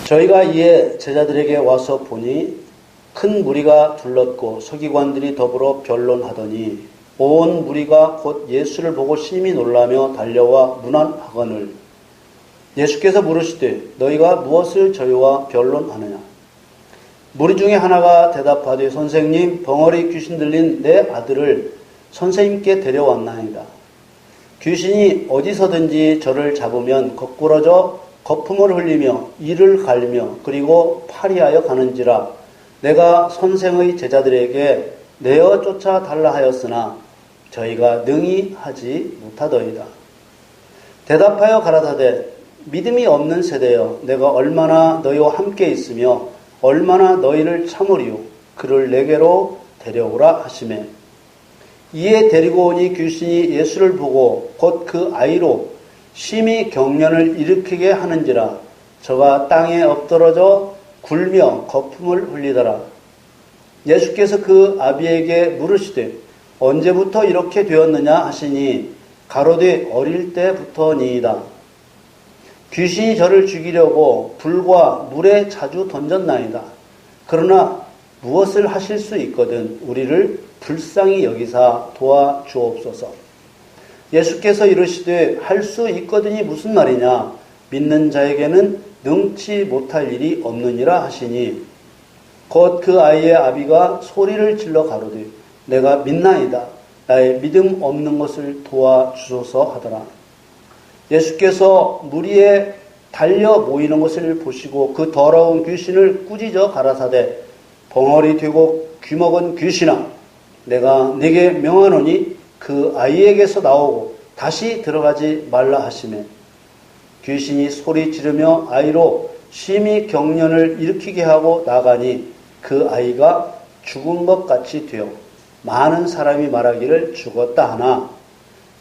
저희가 이에 제자들에게 와서 보니 큰 무리가 둘렀고 서기관들이 더불어 변론하더니 온 무리가 곧 예수를 보고 심히 놀라며 달려와 문안하거늘 예수께서 물으시되 너희가 무엇을 저희와 변론하느냐. 무리 중에 하나가 대답하되 선생님, 벙어리 귀신 들린 내 아들을 선생님께 데려왔나이다. 귀신이 어디서든지 저를 잡으면 거꾸러져 거품을 흘리며 이를 갈며 그리고 파리하여 가는지라. 내가 선생의 제자들에게 내어 쫓아 달라 하였으나 저희가 능히 하지 못하더이다. 대답하여 가라사대 믿음이 없는 세대여, 내가 얼마나 너희와 함께 있으며 얼마나 너희를 참으리요. 그를 내게로 데려오라 하시매 이에 데리고 오니 귀신이 예수를 보고 곧 그 아이로 심히 경련을 일으키게 하는지라. 저가 땅에 엎드러져 굴며 거품을 흘리더라. 예수께서 그 아비에게 물으시되 언제부터 이렇게 되었느냐 하시니 가로되 어릴 때부터니이다. 귀신이 저를 죽이려고 불과 물에 자주 던졌나이다. 그러나 무엇을 하실 수 있거든 우리를 불쌍히 여기사 도와주옵소서. 예수께서 이르시되 할 수 있거든이 무슨 말이냐. 믿는 자에게는 능치 못할 일이 없느니라 하시니 곧 그 아이의 아비가 소리를 질러 가로되 내가 믿나이다. 나의 믿음 없는 것을 도와주소서 하더라. 예수께서 무리에 달려 모이는 것을 보시고 그 더러운 귀신을 꾸짖어 가라사대 벙어리 되고 귀먹은 귀신아, 내가 네게 명하노니 그 아이에게서 나오고 다시 들어가지 말라 하시매 귀신이 소리 지르며 아이로 심히 경련을 일으키게 하고 나가니 그 아이가 죽은 것 같이 되어 많은 사람이 말하기를 죽었다 하나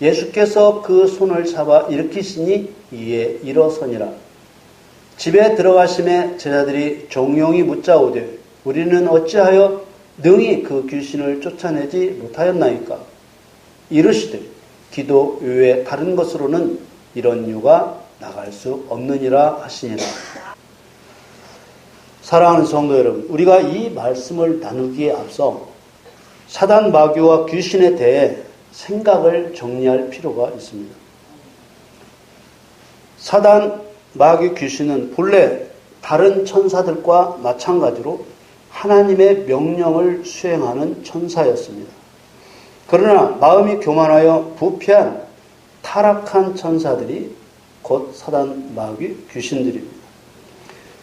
예수께서 그 손을 잡아 일으키시니 이에 일어서니라. 집에 들어가심에 제자들이 종용이 묻자오되 우리는 어찌하여 능히 그 귀신을 쫓아내지 못하였나이까. 이르시되 기도 외에 다른 것으로는 이런 유가 나갈 수 없느니라 하시니라. 사랑하는 성도 여러분, 우리가 이 말씀을 나누기에 앞서 사단 마귀와 귀신에 대해 생각을 정리할 필요가 있습니다. 사단 마귀 귀신은 본래 다른 천사들과 마찬가지로 하나님의 명령을 수행하는 천사였습니다. 그러나 마음이 교만하여 부패한 타락한 천사들이 곧 사단 마귀 귀신들입니다.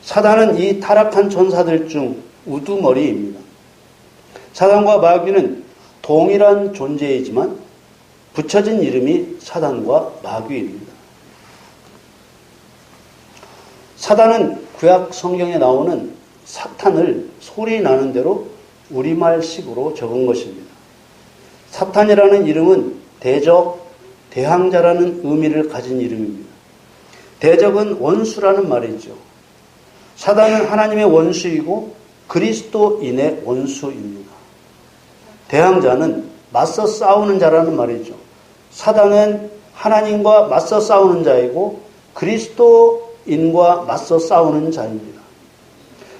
사단은 이 타락한 천사들 중 우두머리입니다. 사단과 마귀는 동일한 존재이지만 붙여진 이름이 사단과 마귀입니다. 사단은 구약 성경에 나오는 사탄을 소리 나는 대로 우리말식으로 적은 것입니다. 사탄이라는 이름은 대적, 대항자라는 의미를 가진 이름입니다. 대적은 원수라는 말이죠. 사단은 하나님의 원수이고 그리스도인의 원수입니다. 대항자는 맞서 싸우는 자라는 말이죠. 사단은 하나님과 맞서 싸우는 자이고 그리스도인과 맞서 싸우는 자입니다.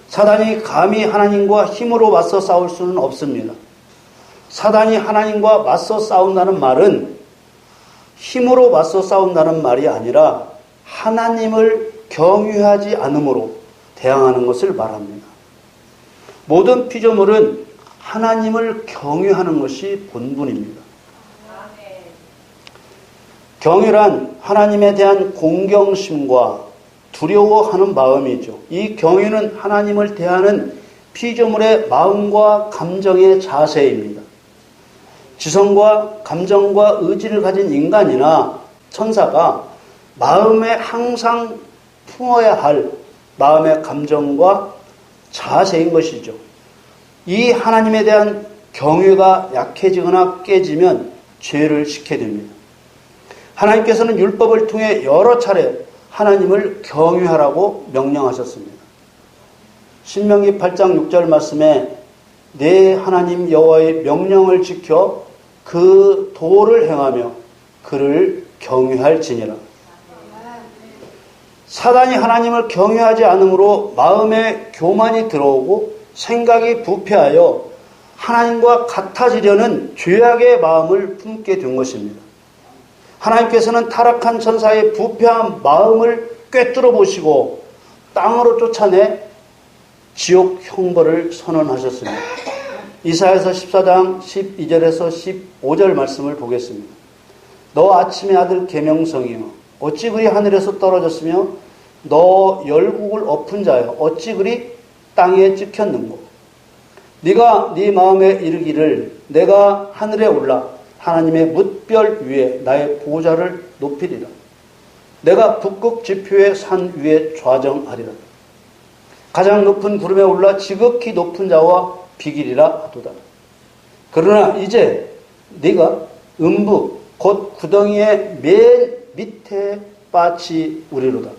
사단이 감히 하나님과 힘으로 맞서 싸울 수는 없습니다. 사단이 하나님과 맞서 싸운다는 말은 힘으로 맞서 싸운다는 말이 아니라 하나님을 경유하지 않음으로 대항하는 것을 말합니다. 모든 피조물은 하나님을 경유하는 것이 본분입니다. 경유란 하나님에 대한 공경심과 두려워하는 마음이죠. 이 경유는 하나님을 대하는 피조물의 마음과 감정의 자세입니다. 지성과 감정과 의지를 가진 인간이나 천사가 마음에 항상 품어야 할 마음의 감정과 자세인 것이죠. 이 하나님에 대한 경외가 약해지거나 깨지면 죄를 짓게 됩니다. 하나님께서는 율법을 통해 여러 차례 하나님을 경외하라고 명령하셨습니다. 신명기 8장 6절 말씀에 내 하나님 여호와의 명령을 지켜 그 도를 행하며 그를 경외할지니라. 사단이 하나님을 경외하지 않으므로 마음에 교만이 들어오고 생각이 부패하여 하나님과 같아지려는 죄악의 마음을 품게 된 것입니다. 하나님께서는 타락한 천사의 부패한 마음을 꿰뚫어 보시고 땅으로 쫓아내 지옥 형벌을 선언하셨습니다. 이사야서 14장 12절에서 15절 말씀을 보겠습니다. 너 아침의 아들 계명성이여 어찌 그리 하늘에서 떨어졌으며 너 열국을 엎은 자여 어찌 그리 땅에 찍혔는고 네가 네 마음에 이르기를 내가 하늘에 올라 하나님의 뭇별 위에 나의 보좌를 높이리라. 내가 북극 지표의 산 위에 좌정하리라. 가장 높은 구름에 올라 지극히 높은 자와 비기리라 하도다. 그러나 이제 네가 음부 곧 구덩이의 맨 밑에 빠치 우리로다.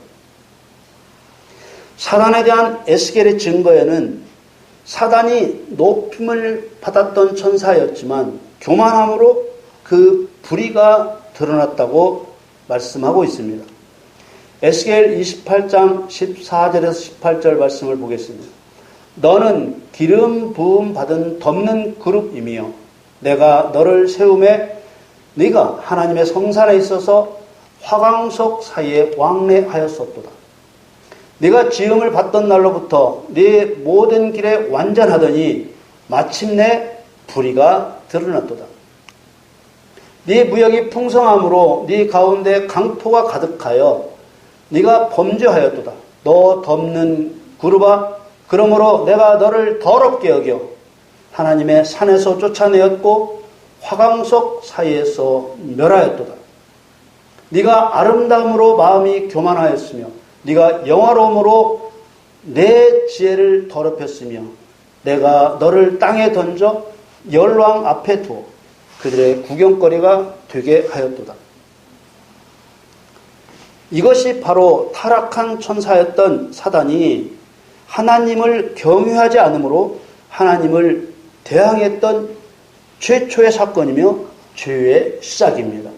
사단에 대한 에스겔의 증거에는 사단이 높임을 받았던 천사였지만 교만함으로 그 불의가 드러났다고 말씀하고 있습니다. 에스겔 28장 14절에서 18절 말씀을 보겠습니다. 너는 기름 부음 받은 덮는 그룹이며 내가 너를 세움에 네가 하나님의 성산에 있어서 화강석 사이에 왕래하였었도다. 네가 지음을 받던 날로부터 네 모든 길에 완전하더니 마침내 불의가 드러났도다. 네 무역이 풍성함으로 네 가운데 강포가 가득하여 네가 범죄하였도다. 너 덮는 그룹아 그러므로 내가 너를 더럽게 여겨 하나님의 산에서 쫓아내었고 화강석 사이에서 멸하였도다. 네가 아름다움으로 마음이 교만하였으며 네가 영화로움으로 내 지혜를 더럽혔으며 내가 너를 땅에 던져 열왕 앞에 두어 그들의 구경거리가 되게 하였도다. 이것이 바로 타락한 천사였던 사단이 하나님을 경외하지 않으므로 하나님을 대항했던 최초의 사건이며 죄의 시작입니다.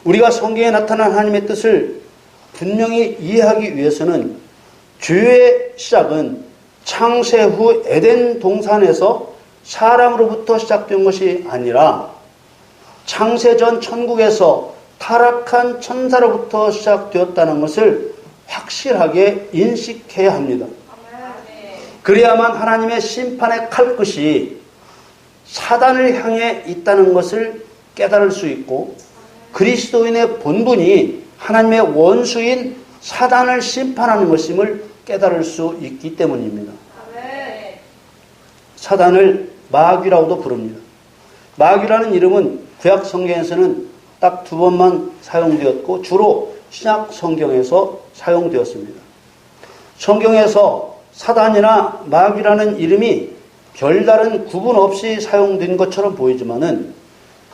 우리가 성경에 나타난 하나님의 뜻을 분명히 이해하기 위해서는 죄의 시작은 창세 후 에덴 동산에서 사람으로부터 시작된 것이 아니라 창세 전 천국에서 타락한 천사로부터 시작되었다는 것을 확실하게 인식해야 합니다. 그래야만 하나님의 심판의 칼끝이 사단을 향해 있다는 것을 깨달을 수 있고 그리스도인의 본분이 하나님의 원수인 사단을 심판하는 것임을 깨달을 수 있기 때문입니다. 사단을 마귀라고도 부릅니다. 마귀라는 이름은 구약 성경에서는 딱 2번만 사용되었고 주로 신약 성경에서 사용되었습니다. 성경에서 사단이나 마귀라는 이름이 별다른 구분 없이 사용된 것처럼 보이지만은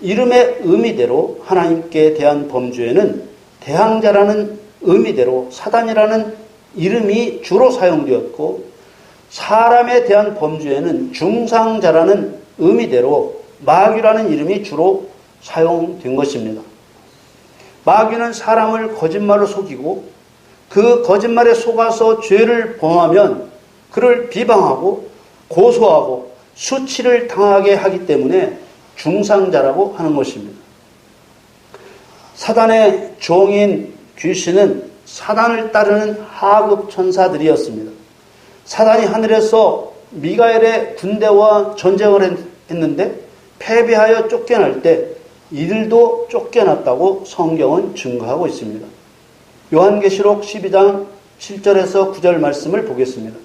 이름의 의미대로 하나님께 대한 범죄에는 대항자라는 의미대로 사단이라는 이름이 주로 사용되었고 사람에 대한 범죄에는 중상자라는 의미대로 마귀라는 이름이 주로 사용된 것입니다. 마귀는 사람을 거짓말로 속이고 그 거짓말에 속아서 죄를 범하면 그를 비방하고 고소하고 수치를 당하게 하기 때문에 중상자라고 하는 것입니다. 사단의 종인 귀신은 사단을 따르는 하급 천사들이었습니다. 사단이 하늘에서 미가엘의 군대와 전쟁을 했는데 패배하여 쫓겨날 때 이들도 쫓겨났다고 성경은 증거하고 있습니다. 요한계시록 12장 7절에서 9절 말씀을 보겠습니다.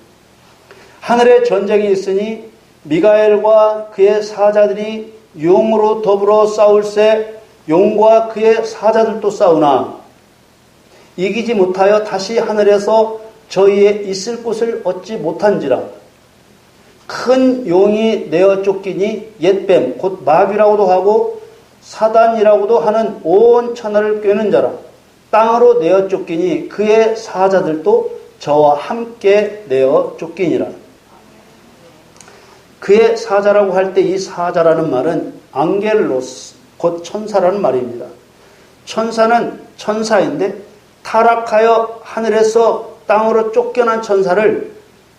하늘에 전쟁이 있으니 미가엘과 그의 사자들이 용으로 더불어 싸울새 용과 그의 사자들도 싸우나 이기지 못하여 다시 하늘에서 저희의 있을 곳을 얻지 못한지라. 큰 용이 내어 쫓기니 옛뱀 곧 마귀라고도 하고 사단이라고도 하는 온 천하를 꿰는 자라. 땅으로 내어 쫓기니 그의 사자들도 저와 함께 내어 쫓기니라. 그의 사자라고 할 때 이 사자라는 말은 앙겔로스 곧 천사라는 말입니다. 천사는 천사인데 타락하여 하늘에서 땅으로 쫓겨난 천사를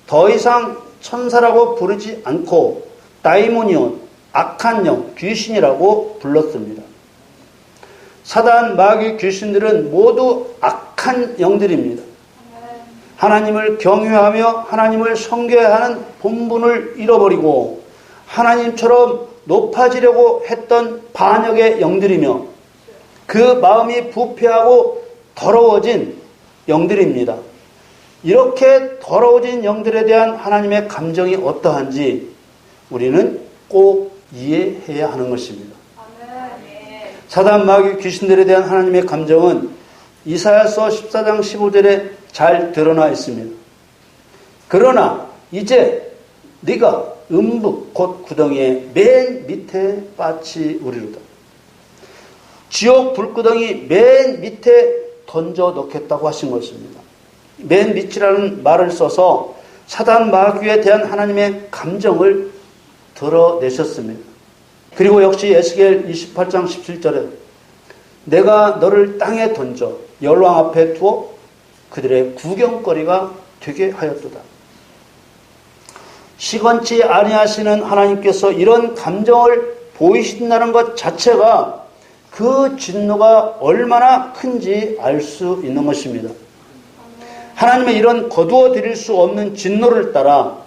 더 이상 천사라고 부르지 않고 다이모니온, 악한 영, 귀신이라고 불렀습니다. 사단, 마귀, 귀신들은 모두 악한 영들입니다. 하나님을 경외하며 하나님을 섬겨야 하는 본분을 잃어버리고 하나님처럼 높아지려고 했던 반역의 영들이며 그 마음이 부패하고 더러워진 영들입니다. 이렇게 더러워진 영들에 대한 하나님의 감정이 어떠한지 우리는 꼭 이해해야 하는 것입니다. 사단, 마귀, 귀신들에 대한 하나님의 감정은 이사야서 14장 15절에 잘 드러나 있습니다. 그러나 이제 네가 음부 곧 구덩이의 맨 밑에 빠지우리로다. 지옥 불구덩이 맨 밑에 던져 넣겠다고 하신 것입니다. 맨 밑이라는 말을 써서 사단, 마귀에 대한 하나님의 감정을 드러내셨습니다. 그리고 역시 에스겔 28장 17절에 내가 너를 땅에 던져 열왕 앞에 두어 그들의 구경거리가 되게 하였도다. 시건치 아니하시는 하나님께서 이런 감정을 보이신다는 것 자체가 그 진노가 얼마나 큰지 알 수 있는 것입니다. 하나님의 이런 거두어 드릴 수 없는 진노를 따라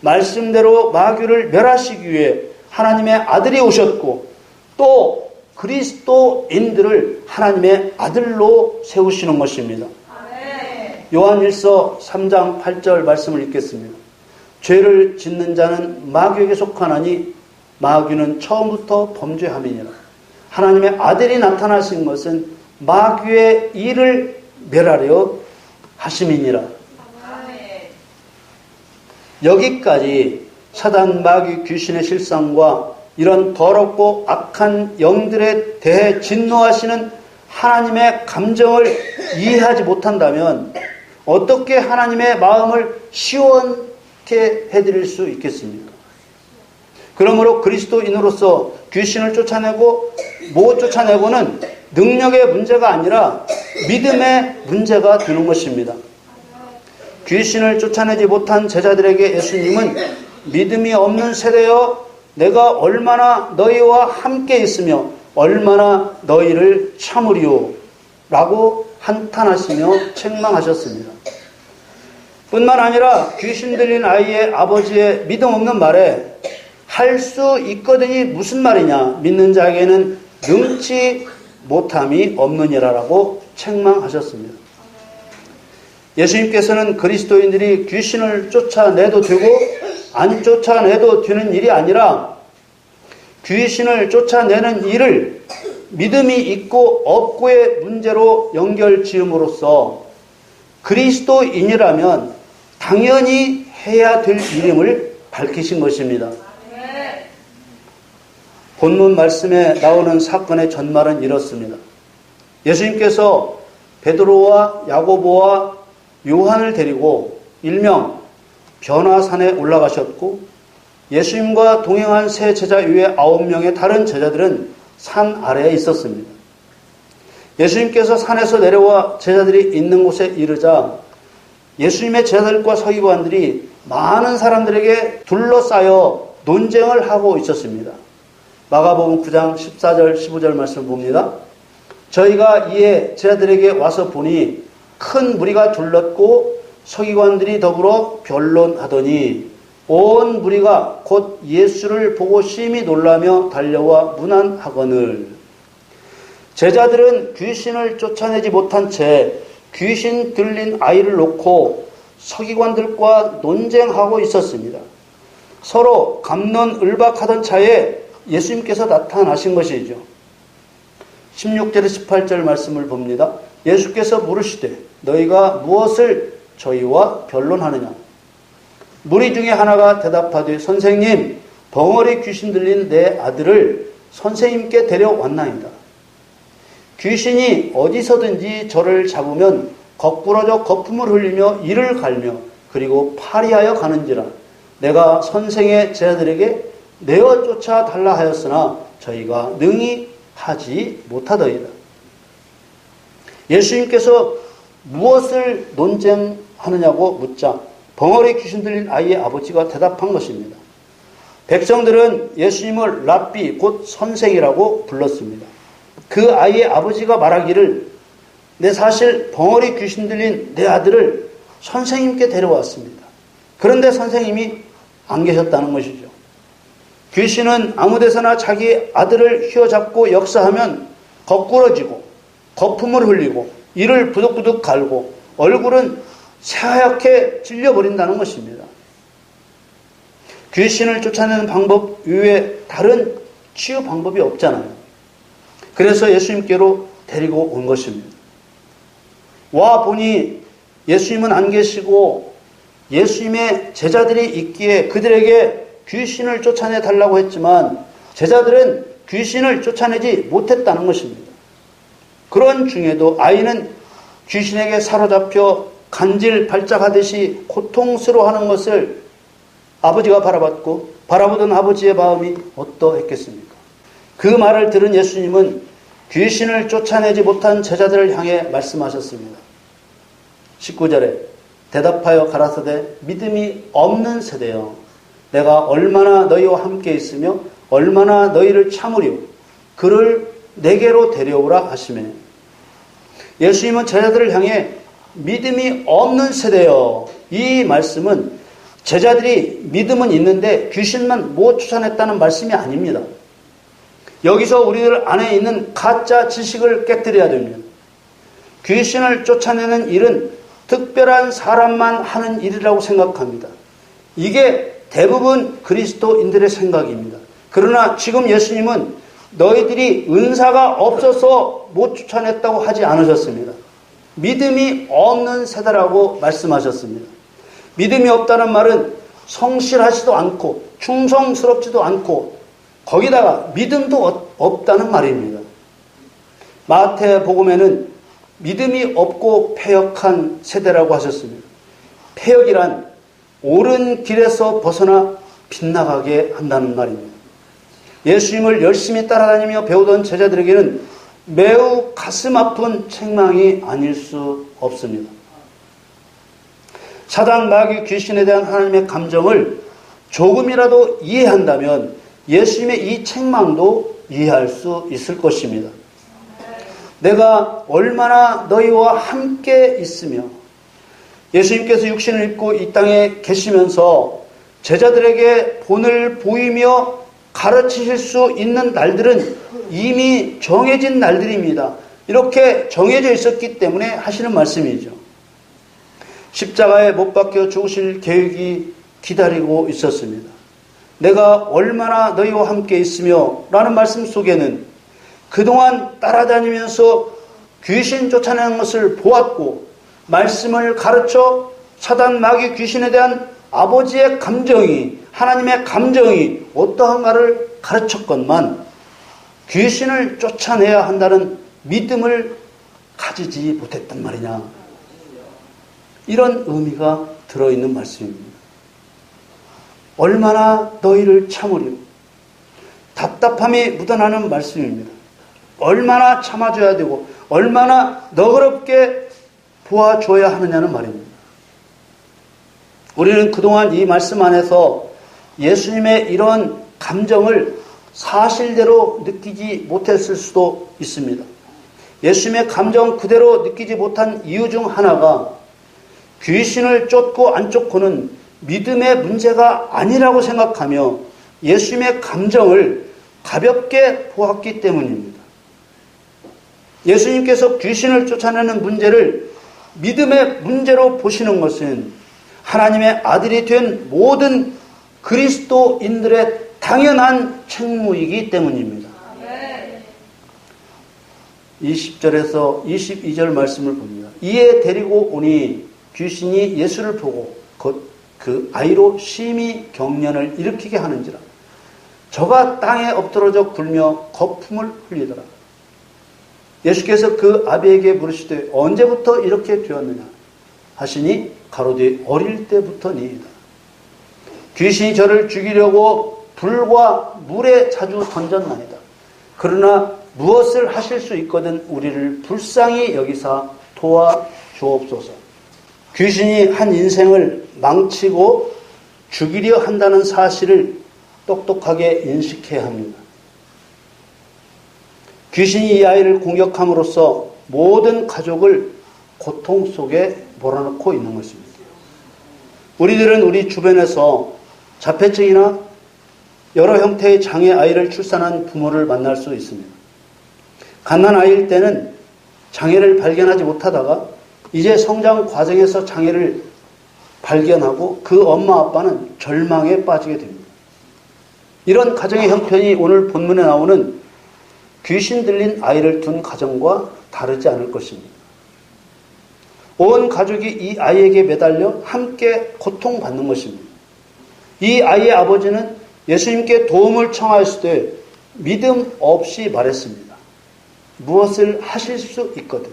말씀대로 마귀를 멸하시기 위해 하나님의 아들이 오셨고 또 그리스도인들을 하나님의 아들로 세우시는 것입니다. 요한일서 3장 8절 말씀을 읽겠습니다. 죄를 짓는 자는 마귀에게 속하나니 마귀는 처음부터 범죄함이니라. 하나님의 아들이 나타나신 것은 마귀의 일을 멸하려 하심이니라. 여기까지 사단, 마귀, 귀신의 실상과 이런 더럽고 악한 영들에 대해 진노하시는 하나님의 감정을 이해하지 못한다면 어떻게 하나님의 마음을 시원케 해드릴 수 있겠습니까? 그러므로 그리스도인으로서 귀신을 쫓아내고 못 쫓아내고는 능력의 문제가 아니라 믿음의 문제가 되는 것입니다. 귀신을 쫓아내지 못한 제자들에게 예수님은 믿음이 없는 세대여 내가 얼마나 너희와 함께 있으며 얼마나 너희를 참으리요 라고 한탄하시며 책망하셨습니다. 뿐만 아니라 귀신 들린 아이의 아버지의 믿음 없는 말에 할 수 있거든이 무슨 말이냐, 믿는 자에게는 능치 못함이 없느니라라고 책망하셨습니다. 예수님께서는 그리스도인들이 귀신을 쫓아내도 되고 안 쫓아내도 되는 일이 아니라 귀신을 쫓아내는 일을 믿음이 있고 없고의 문제로 연결 지음으로써 그리스도인이라면 당연히 해야 될 일임을 밝히신 것입니다. 본문 말씀에 나오는 사건의 전말은 이렇습니다. 예수님께서 베드로와 야고보와 요한을 데리고 일명 변화산에 올라가셨고 예수님과 동행한 세 제자 외에 9명의 다른 제자들은 산 아래에 있었습니다. 예수님께서 산에서 내려와 제자들이 있는 곳에 이르자 예수님의 제자들과 서기관들이 많은 사람들에게 둘러싸여 논쟁을 하고 있었습니다. 마가복음 9장 14절 15절 말씀 봅니다. 저희가 이에 제자들에게 와서 보니 큰 무리가 둘렀고 서기관들이 더불어 변론하더니 온 무리가 곧 예수를 보고 심히 놀라며 달려와 문안하거늘 제자들은 귀신을 쫓아내지 못한 채 귀신 들린 아이를 놓고 서기관들과 논쟁하고 있었습니다. 서로 갑론을박하던 차에 예수님께서 나타나신 것이죠. 16절에 18절 말씀을 봅니다. 예수께서 물으시되 너희가 무엇을 저희와 변론하느냐? 무리 중에 하나가 대답하되 선생님 벙어리 귀신 들린 내 아들을 선생님께 데려왔나이다. 귀신이 어디서든지 저를 잡으면 거꾸러져 거품을 흘리며 이를 갈며 그리고 파리하여 가는지라 내가 선생의 제자들에게 내어 쫓아 달라 하였으나 저희가 능히 하지 못하더이다. 예수님께서 무엇을 논쟁하느냐고 묻자 벙어리 귀신 들린 아이의 아버지가 대답한 것입니다. 백성들은 예수님을 랍비 곧 선생이라고 불렀습니다. 그 아이의 아버지가 말하기를 내 사실 벙어리 귀신 들린 내 아들을 선생님께 데려왔습니다. 그런데 선생님이 안 계셨다는 것이죠. 귀신은 아무데서나 자기 아들을 휘어잡고 역사하면 거꾸러지고 거품을 흘리고 이를 부득부득 갈고 얼굴은 새하얗게 질려버린다는 것입니다. 귀신을 쫓아내는 방법 이외에 다른 치유 방법이 없잖아요. 그래서 예수님께로 데리고 온 것입니다. 와 보니 예수님은 안 계시고 예수님의 제자들이 있기에 그들에게 귀신을 쫓아내 달라고 했지만 제자들은 귀신을 쫓아내지 못했다는 것입니다. 그런 중에도 아이는 귀신에게 사로잡혀 간질 발작하듯이 고통스러워하는 것을 아버지가 바라봤고 바라보던 아버지의 마음이 어떠했겠습니까? 그 말을 들은 예수님은 귀신을 쫓아내지 못한 제자들을 향해 말씀하셨습니다. 19절에 대답하여 가라사대 믿음이 없는 세대여 내가 얼마나 너희와 함께 있으며 얼마나 너희를 참으리요 그를 내게로 데려오라 하시매 예수님은 제자들을 향해 믿음이 없는 세대여 이 말씀은 제자들이 믿음은 있는데 귀신만 못 쫓아냈다는 말씀이 아닙니다. 여기서 우리들 안에 있는 가짜 지식을 깨뜨려야 됩니다. 귀신을 쫓아내는 일은 특별한 사람만 하는 일이라고 생각합니다. 이게 대부분 그리스도인들의 생각입니다. 그러나 지금 예수님은 너희들이 은사가 없어서 못 쫓아냈다고 하지 않으셨습니다. 믿음이 없는 세대라고 말씀하셨습니다. 믿음이 없다는 말은 성실하지도 않고 충성스럽지도 않고 거기다가 믿음도 없다는 말입니다. 마태복음에는 믿음이 없고 패역한 세대라고 하셨습니다. 패역이란 옳은 길에서 벗어나 빗나가게 한다는 말입니다. 예수님을 열심히 따라다니며 배우던 제자들에게는 매우 가슴 아픈 책망이 아닐 수 없습니다. 사단, 마귀, 귀신에 대한 하나님의 감정을 조금이라도 이해한다면 예수님의 이 책망도 이해할 수 있을 것입니다. 내가 얼마나 너희와 함께 있으며 예수님께서 육신을 입고 이 땅에 계시면서 제자들에게 본을 보이며 가르치실 수 있는 날들은 이미 정해진 날들입니다. 이렇게 정해져 있었기 때문에 하시는 말씀이죠. 십자가에 못 박혀 죽으실 계획이 기다리고 있었습니다. 내가 얼마나 너희와 함께 있으며 라는 말씀 속에는 그동안 따라다니면서 귀신 쫓아내는 것을 보았고 말씀을 가르쳐 사단 마귀 귀신에 대한 아버지의 감정이 하나님의 감정이 어떠한가를 가르쳤건만 귀신을 쫓아내야 한다는 믿음을 가지지 못했단 말이냐. 이런 의미가 들어있는 말씀입니다. 얼마나 너희를 참으려 답답함이 묻어나는 말씀입니다. 얼마나 참아줘야 되고 얼마나 너그럽게 보아줘야 하느냐는 말입니다. 우리는 그동안 이 말씀 안에서 예수님의 이런 감정을 사실대로 느끼지 못했을 수도 있습니다. 예수님의 감정 그대로 느끼지 못한 이유 중 하나가 귀신을 쫓고 안 쫓고는 믿음의 문제가 아니라고 생각하며 예수님의 감정을 가볍게 보았기 때문입니다. 예수님께서 귀신을 쫓아내는 문제를 믿음의 문제로 보시는 것은 하나님의 아들이 된 모든 그리스도인들의 당연한 책무이기 때문입니다. 20절에서 22절 말씀을 봅니다. 이에 데리고 오니 귀신이 예수를 보고 곧 그 아이로 심히 경련을 일으키게 하는지라. 저가 땅에 엎드러져 굴며 거품을 흘리더라. 예수께서 그 아비에게 물으시되 언제부터 이렇게 되었느냐 하시니 가로되 어릴 때부터니이다. 귀신이 저를 죽이려고 불과 물에 자주 던졌나이다. 그러나 무엇을 하실 수 있거든 우리를 불쌍히 여기사 도와주시니라. 주옵소서. 귀신이 한 인생을 망치고 죽이려 한다는 사실을 똑똑하게 인식해야 합니다. 귀신이 이 아이를 공격함으로써 모든 가족을 고통 속에 몰아넣고 있는 것입니다. 우리들은 우리 주변에서 자폐증이나 여러 형태의 장애 아이를 출산한 부모를 만날 수 있습니다. 갓난아이일 때는 장애를 발견하지 못하다가 이제 성장 과정에서 장애를 발견하고 그 엄마 아빠는 절망에 빠지게 됩니다. 이런 가정의 형편이 오늘 본문에 나오는 귀신 들린 아이를 둔 가정과 다르지 않을 것입니다. 온 가족이 이 아이에게 매달려 함께 고통받는 것입니다. 이 아이의 아버지는 예수님께 도움을 청하였을 때 믿음 없이 말했습니다. 무엇을 하실 수 있거든.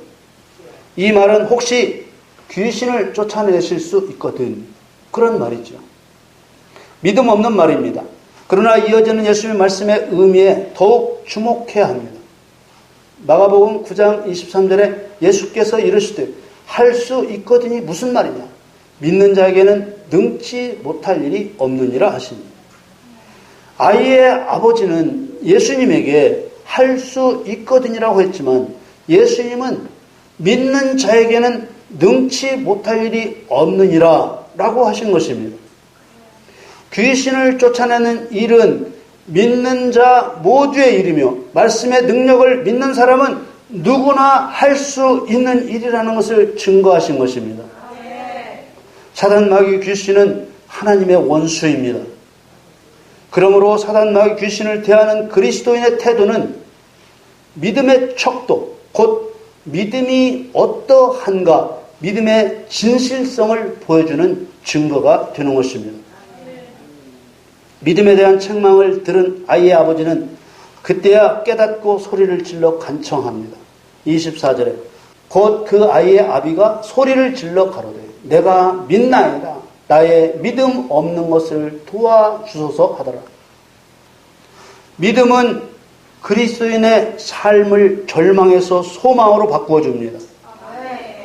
이 말은 혹시 귀신을 쫓아내실 수 있거든. 그런 말이죠. 믿음 없는 말입니다. 그러나 이어지는 예수님의 말씀의 의미에 더욱 주목해야 합니다. 마가복음 9장 23절에 예수께서 이르시되 할 수 있거든이 무슨 말이냐. 믿는 자에게는 능치 못할 일이 없느니라 하십니다. 아이의 아버지는 예수님에게 할 수 있거든이라고 했지만 예수님은 믿는 자에게는 능치 못할 일이 없느니라 라고 하신 것입니다. 귀신을 쫓아내는 일은 믿는 자 모두의 일이며 말씀의 능력을 믿는 사람은 누구나 할 수 있는 일이라는 것을 증거하신 것입니다. 사단 마귀 귀신은 하나님의 원수입니다. 그러므로 사단 마귀 귀신을 대하는 그리스도인의 태도는 믿음의 척도, 곧 믿음이 어떠한가, 믿음의 진실성을 보여주는 증거가 되는 것입니다. 믿음에 대한 책망을 들은 아이의 아버지는 그때야 깨닫고 소리를 질러 간청합니다. 24절에 곧 그 아이의 아비가 소리를 질러 가로되 내가 믿나이다. 나의 믿음 없는 것을 도와주소서 하더라. 믿음은 그리스도인의 삶을 절망에서 소망으로 바꾸어 줍니다.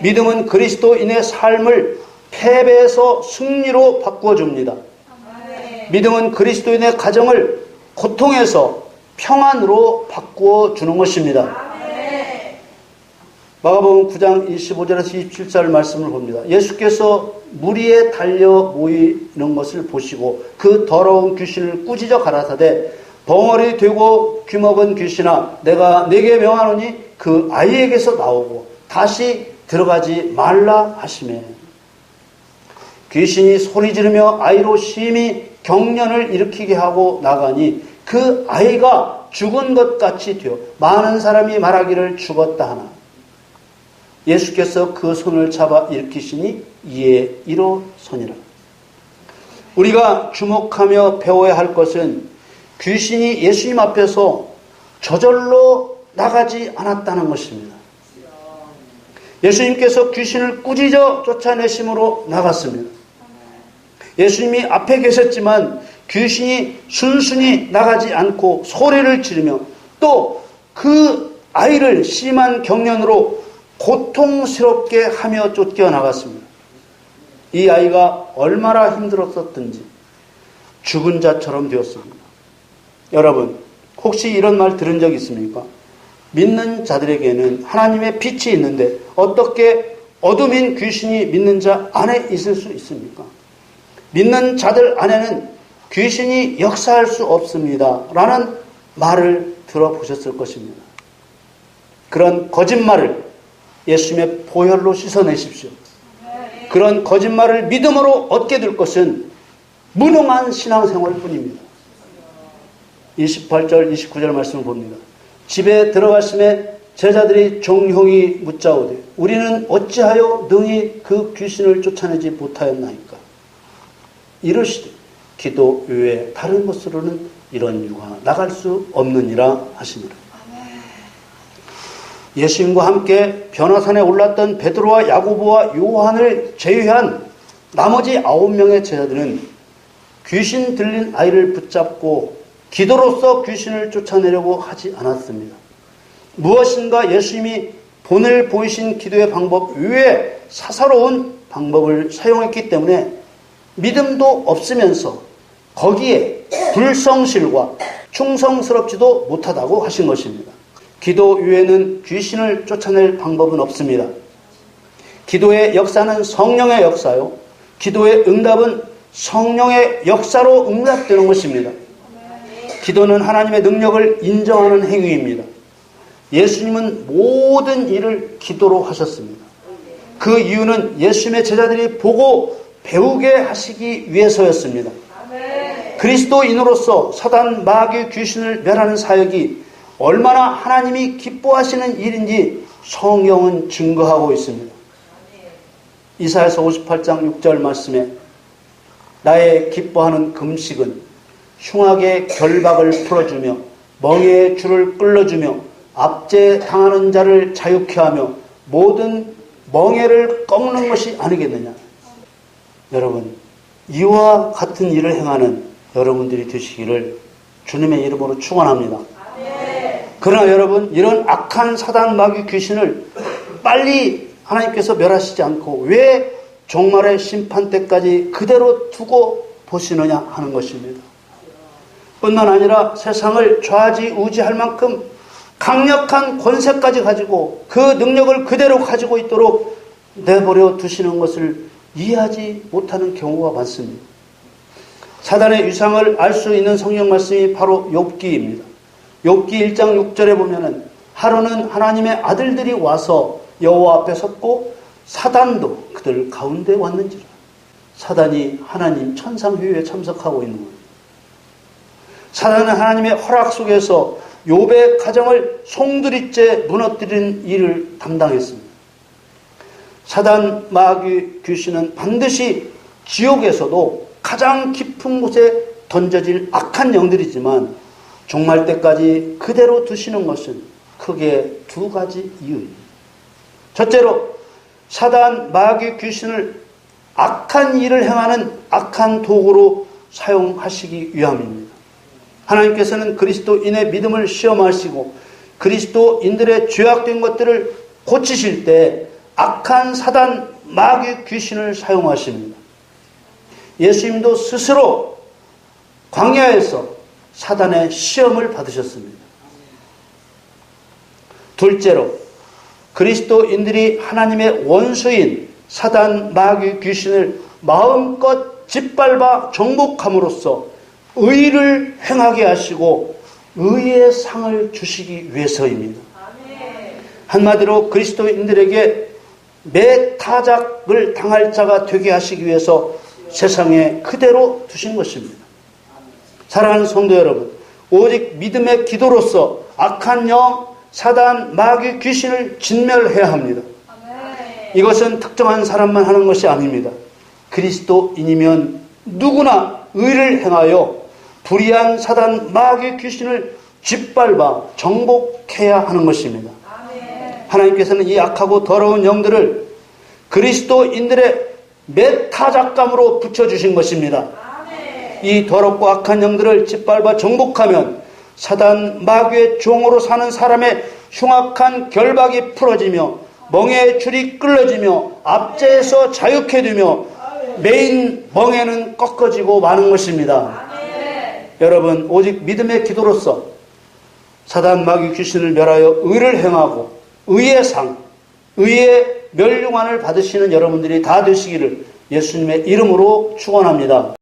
믿음은 그리스도인의 삶을 패배에서 승리로 바꾸어 줍니다. 믿음은 그리스도인의 가정을 고통에서 평안으로 바꾸어 주는 것입니다. 마가복음 9장 25절에서 27절 말씀을 봅니다. 예수께서 무리에 달려 모이는 것을 보시고 그 더러운 귀신을 꾸짖어 가라사대 벙어리 되고 귀먹은 귀신아 내가 네게 명하노니 그 아이에게서 나오고 다시 들어가지 말라 하시매. 귀신이 소리 지르며 아이로 심히 경련을 일으키게 하고 나가니 그 아이가 죽은 것 같이 되어 많은 사람이 말하기를 죽었다 하나 예수께서 그 손을 잡아 일으키시니 이에 일어서니라. 우리가 주목하며 배워야 할 것은 귀신이 예수님 앞에서 저절로 나가지 않았다는 것입니다. 예수님께서 귀신을 꾸짖어 쫓아내심으로 나갔습니다. 예수님이 앞에 계셨지만 귀신이 순순히 나가지 않고 소리를 지르며 또 그 아이를 심한 경련으로 고통스럽게 하며 쫓겨나갔습니다. 이 아이가 얼마나 힘들었었든지 죽은 자처럼 되었습니다. 여러분, 혹시 이런 말 들은 적 있습니까? 믿는 자들에게는 하나님의 빛이 있는데 어떻게 어둠인 귀신이 믿는 자 안에 있을 수 있습니까? 믿는 자들 안에는 귀신이 역사할 수 없습니다. 라는 말을 들어보셨을 것입니다. 그런 거짓말을 예수님의 보혈로 씻어내십시오. 그런 거짓말을 믿음으로 얻게 될 것은 무능한 신앙생활 뿐입니다. 28절, 29절 말씀을 봅니다. 집에 들어가심에 제자들이 종형이 묻자오되 우리는 어찌하여 능히 그 귀신을 쫓아내지 못하였나이까? 이르시되 기도 외에 다른 것으로는 이런 유가 나갈 수 없느니라 하시니라. 예수님과 함께 변화산에 올랐던 베드로와 야고보와 요한을 제외한 나머지 9명의 제자들은 귀신 들린 아이를 붙잡고 기도로써 귀신을 쫓아내려고 하지 않았습니다. 무엇인가 예수님이 본을 보이신 기도의 방법 외에 사사로운 방법을 사용했기 때문에 믿음도 없으면서 거기에 불성실과 충성스럽지도 못하다고 하신 것입니다. 기도 외에는 귀신을 쫓아낼 방법은 없습니다. 기도의 역사는 성령의 역사요. 기도의 응답은 성령의 역사로 응답되는 것입니다. 기도는 하나님의 능력을 인정하는 행위입니다. 예수님은 모든 일을 기도로 하셨습니다. 그 이유는 예수님의 제자들이 보고 배우게 하시기 위해서였습니다. 그리스도인으로서 사단, 마귀, 귀신을 멸하는 사역이 얼마나 하나님이 기뻐하시는 일인지 성경은 증거하고 있습니다. 이사야서 58장 6절 말씀에 나의 기뻐하는 금식은 흉악의 결박을 풀어주며 멍에의 줄을 끌어주며 압제 당하는 자를 자유케 하며 모든 멍에를 꺾는 것이 아니겠느냐. 여러분, 이와 같은 일을 행하는 여러분들이 되시기를 주님의 이름으로 축원합니다. 그러나 여러분, 이런 악한 사단, 마귀, 귀신을 빨리 하나님께서 멸하시지 않고 왜 종말의 심판 때까지 그대로 두고 보시느냐 하는 것입니다. 뿐만 아니라 세상을 좌지우지할 만큼 강력한 권세까지 가지고 그 능력을 그대로 가지고 있도록 내버려 두시는 것을 이해하지 못하는 경우가 많습니다. 사단의 위상을 알 수 있는 성경 말씀이 바로 욥기입니다. 욥기 1장 6절에 보면은 하루는 하나님의 아들들이 와서 여호와 앞에 섰고 사단도 그들 가운데 왔는지라. 사단이 하나님 천상회의에 참석하고 있는 거예요. 사단은 하나님의 허락 속에서 욥의 가정을 송두리째 무너뜨리는 일을 담당했습니다. 사단, 마귀, 귀신은 반드시 지옥에서도 가장 깊은 곳에 던져질 악한 영들이지만 종말 때까지 그대로 두시는 것은 크게 두 가지 이유입니다. 첫째로 사단, 마귀, 귀신을 악한 일을 행하는 악한 도구로 사용하시기 위함입니다. 하나님께서는 그리스도인의 믿음을 시험하시고 그리스도인들의 죄악된 것들을 고치실 때 악한 사단, 마귀, 귀신을 사용하십니다. 예수님도 스스로 광야에서 사단의 시험을 받으셨습니다. 둘째로 그리스도인들이 하나님의 원수인 사단, 마귀, 귀신을 마음껏 짓밟아 정복함으로써 의를 행하게 하시고 의의 상을 주시기 위해서입니다. 한마디로 그리스도인들에게 매타작을 당할 자가 되게 하시기 위해서 세상에 그대로 두신 것입니다. 사랑하는 성도 여러분, 오직 믿음의 기도로서 악한 영, 사단, 마귀, 귀신을 진멸해야 합니다. 이것은 특정한 사람만 하는 것이 아닙니다. 그리스도인이면 누구나 의를 행하여 불의한 사단, 마귀, 귀신을 짓밟아 정복해야 하는 것입니다. 하나님께서는 이 악하고 더러운 영들을 그리스도인들의 매타작감으로 붙여주신 것입니다. 이 더럽고 악한 영들을 짓밟아 정복하면 사단, 마귀의 종으로 사는 사람의 흉악한 결박이 풀어지며 멍에의 줄이 끌어지며 압제에서 자유케 되며 메인 멍에는 꺾어지고 마는 것입니다. 여러분, 오직 믿음의 기도로서 사단, 마귀, 귀신을 멸하여 의를 행하고 의의 상, 의의 멸류관을 받으시는 여러분들이 다 되시기를 예수님의 이름으로 축원합니다.